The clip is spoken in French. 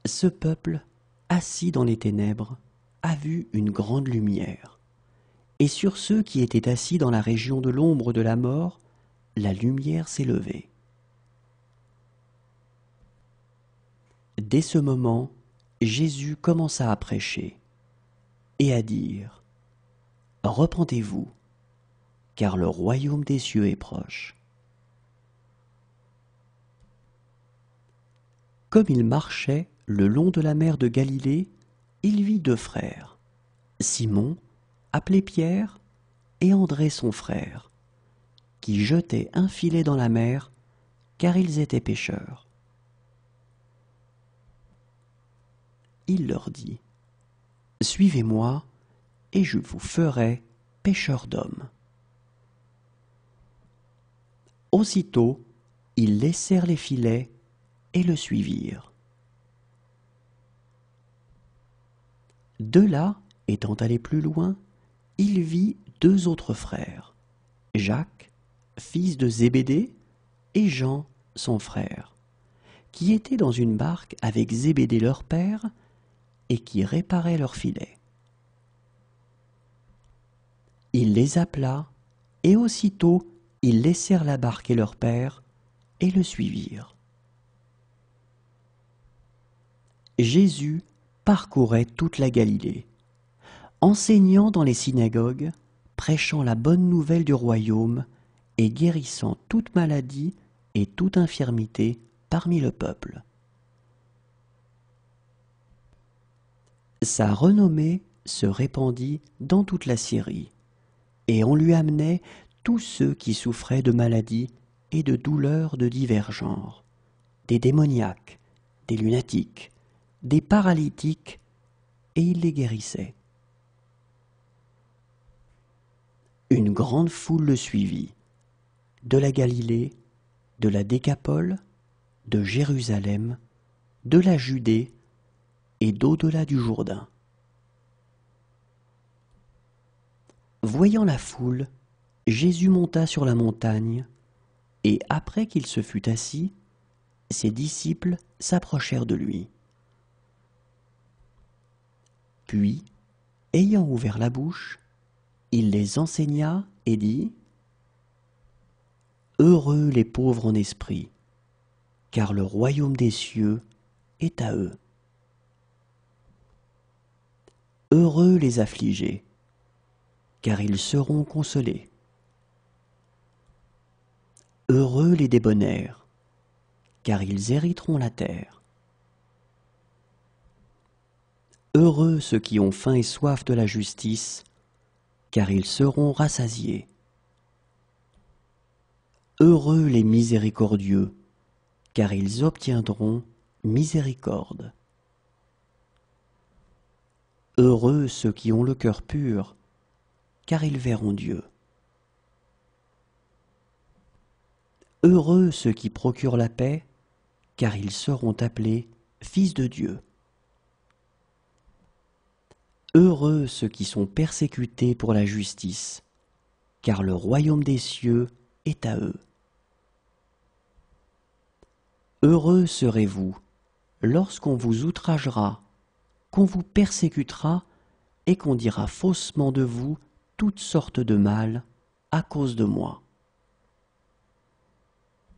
Ce peuple, assis dans les ténèbres, a vu une grande lumière. Et sur ceux qui étaient assis dans la région de l'ombre de la mort, la lumière s'est levée. Dès ce moment, Jésus commença à prêcher et à dire : « Repentez-vous, car le royaume des cieux est proche. » Comme il marchait le long de la mer de Galilée, il vit deux frères, Simon, appelé Pierre, et André son frère, qui jetaient un filet dans la mer, car ils étaient pêcheurs. Il leur dit : « Suivez-moi, et je vous ferai pêcheurs d'hommes. » Aussitôt, ils laissèrent les filets et le suivirent. De là, étant allé plus loin, il vit deux autres frères, Jacques, fils de Zébédée, et Jean, son frère, qui étaient dans une barque avec Zébédée leur père et qui réparaient leurs filets. Il les appela, et aussitôt ils laissèrent la barque et leur père et le suivirent. Jésus parcourait toute la Galilée, enseignant dans les synagogues, prêchant la bonne nouvelle du royaume et guérissant toute maladie et toute infirmité parmi le peuple. Sa renommée se répandit dans toute la Syrie, et on lui amenait tous ceux qui souffraient de maladies et de douleurs de divers genres, des démoniaques, des lunatiques, des paralytiques, et il les guérissait. Une grande foule le suivit, de la Galilée, de la Décapole, de Jérusalem, de la Judée et d'au-delà du Jourdain. Voyant la foule, Jésus monta sur la montagne, et après qu'il se fut assis, ses disciples s'approchèrent de lui. Puis, ayant ouvert la bouche, il les enseigna et dit : « Heureux les pauvres en esprit, car le royaume des cieux est à eux. Heureux les affligés, car ils seront consolés. Heureux les débonnaires, car ils hériteront la terre. Heureux ceux qui ont faim et soif de la justice, car ils seront rassasiés. Heureux les miséricordieux, car ils obtiendront miséricorde. Heureux ceux qui ont le cœur pur, car ils verront Dieu. Heureux ceux qui procurent la paix, car ils seront appelés fils de Dieu. Heureux ceux qui sont persécutés pour la justice, car le royaume des cieux est à eux. Heureux serez-vous lorsqu'on vous outragera, qu'on vous persécutera et qu'on dira faussement de vous toutes sortes de mal à cause de moi.